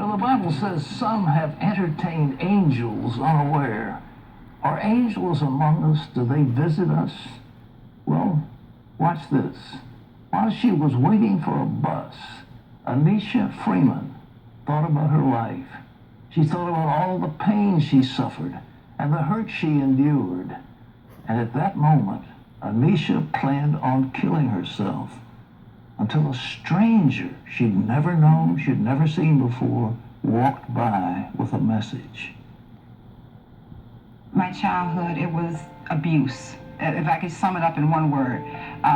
You know, the Bible says some have entertained angels unaware. Are angels among us? Do they visit us? Well, watch this. While she was waiting for a bus, Anisha Freeman thought about her life. She thought about all the pain she suffered and the hurt she endured. And at that moment, Anisha planned on killing herself until a stranger she'd never known, she'd never seen before, walked by with a message. My childhood, it was abuse. If I could sum it up in one word,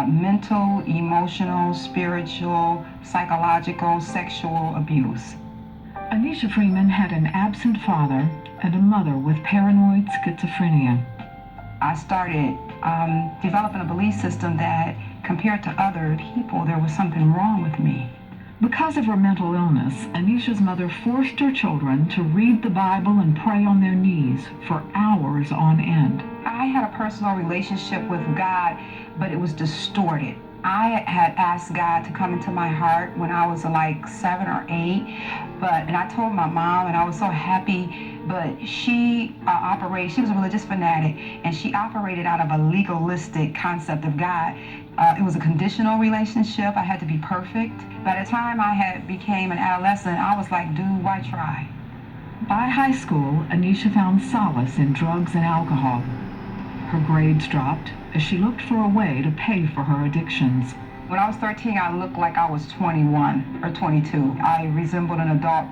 mental, emotional, spiritual, psychological, sexual abuse. Anisha Freeman had an absent father and a mother with paranoid schizophrenia. I started developing a belief system that compared to other people, there was something wrong with me. Because of her mental illness, Anisha's mother forced her children to read the Bible and pray on their knees for hours on end. I had a personal relationship with God, but it was distorted. I had asked God to come into my heart when I was like 7 or 8, and I told my mom, and I was so happy, but she she was a religious fanatic, and she operated out of a legalistic concept of God. It was a conditional relationship. I had to be perfect. By the time I became an adolescent, I was like, dude, why try? By high school, Anisha found solace in drugs and alcohol. Her grades dropped as she looked for a way to pay for her addictions. When I was 13, I looked like I was 21 or 22. I resembled an adult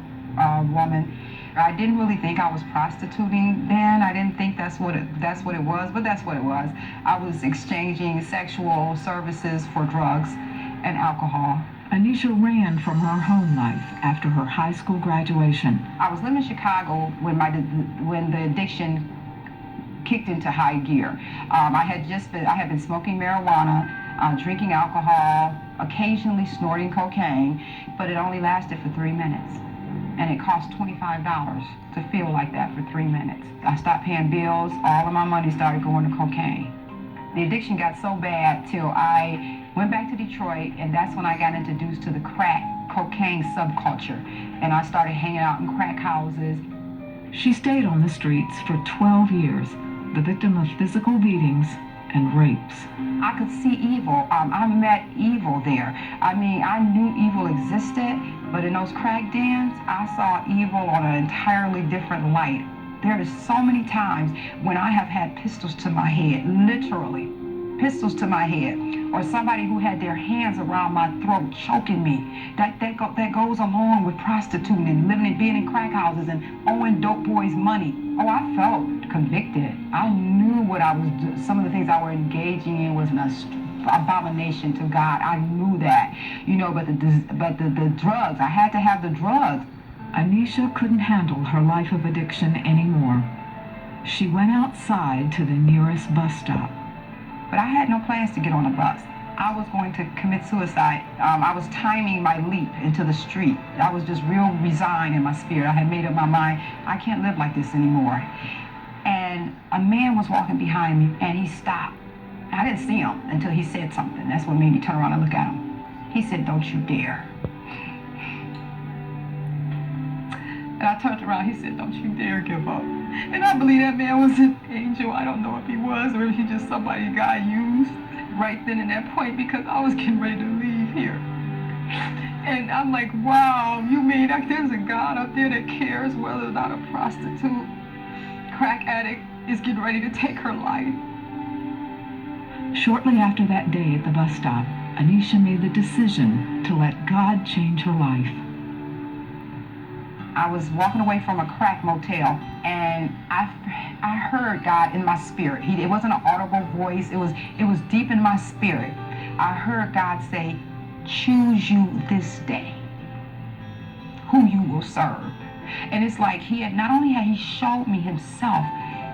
woman. I didn't really think I was prostituting then. I didn't think that's what it was, but that's what it was. I was exchanging sexual services for drugs and alcohol. Anisha ran from her home life after her high school graduation. I was living in Chicago when the addiction kicked into high gear. I had been smoking marijuana, drinking alcohol, occasionally snorting cocaine, but it only lasted for 3 minutes. And it cost $25 to feel like that for 3 minutes. I stopped paying bills, all of my money started going to cocaine. The addiction got so bad till I went back to Detroit, and that's when I got introduced to the crack cocaine subculture. And I started hanging out in crack houses. She stayed on the streets for 12 years, the victim of physical beatings and rapes. I could see evil. I met evil there. I mean, I knew evil existed, but in those crack dens, I saw evil on an entirely different light. There is so many times when I have had pistols to my head, literally, pistols to my head, or somebody who had their hands around my throat choking me. That goes along with prostituting and living and being in crack houses and owing dope boys money. Oh, I felt convicted. I knew what I was doing. Some of the things I were engaging in was an abomination to God. I knew that, but the drugs, I had to have the drugs. Anisha couldn't handle her life of addiction anymore. She went outside to the nearest bus stop. But I had no plans to get on a bus. I was going to commit suicide. I was timing my leap into the street. I was just real resigned in my spirit. I had made up my mind, I can't live like this anymore. And a man was walking behind me, and he stopped. I didn't see him until he said something. That's what made me turn around and look at him. He said, "Don't you dare." And I turned around, he said, "Don't you dare give up." And I believe that man was an angel. I don't know if he was or if he just somebody God used right then and that point, because I was getting ready to leave here. And I'm like, wow, you mean that there's a God up there that cares whether or not a prostitute, crack addict is getting ready to take her life? Shortly after that day at the bus stop, Anisha made the decision to let God change her life. I was walking away from a crack motel, and I heard God in my spirit. It wasn't an audible voice. It was deep in my spirit. I heard God say, "Choose you this day who you will serve." And it's like not only had he showed me himself,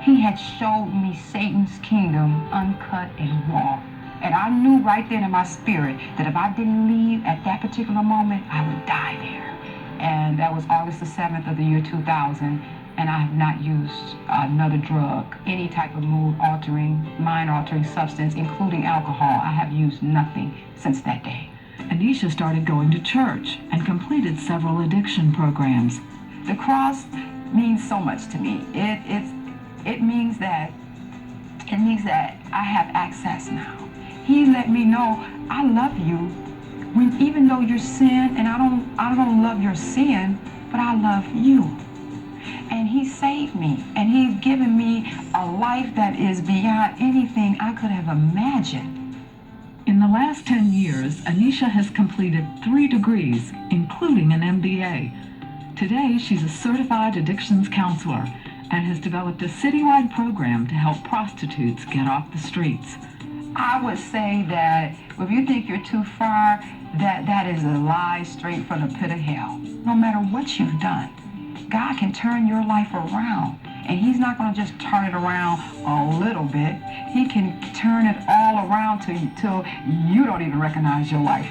he had showed me Satan's kingdom uncut and raw. And I knew right then in my spirit that if I didn't leave at that particular moment, I would die there. And that was August the 7th of the year 2000, and I have not used another drug, any type of mood-altering, mind-altering substance, including alcohol. I have used nothing since that day. Anisha started going to church and completed several addiction programs. The cross means so much to me. It means that I have access now. He let me know I love you, when even though you're sin, and I don't love your sin, but I love you. And he saved me, and he's given me a life that is beyond anything I could have imagined. In the last 10 years, Anisha has completed 3 degrees, including an MBA. Today, she's a certified addictions counselor and has developed a citywide program to help prostitutes get off the streets. I would say that if you think you're too far, that is a lie straight from the pit of hell. No matter what you've done, God can turn your life around. And he's not going to just turn it around a little bit. He can turn it all around till you don't even recognize your life.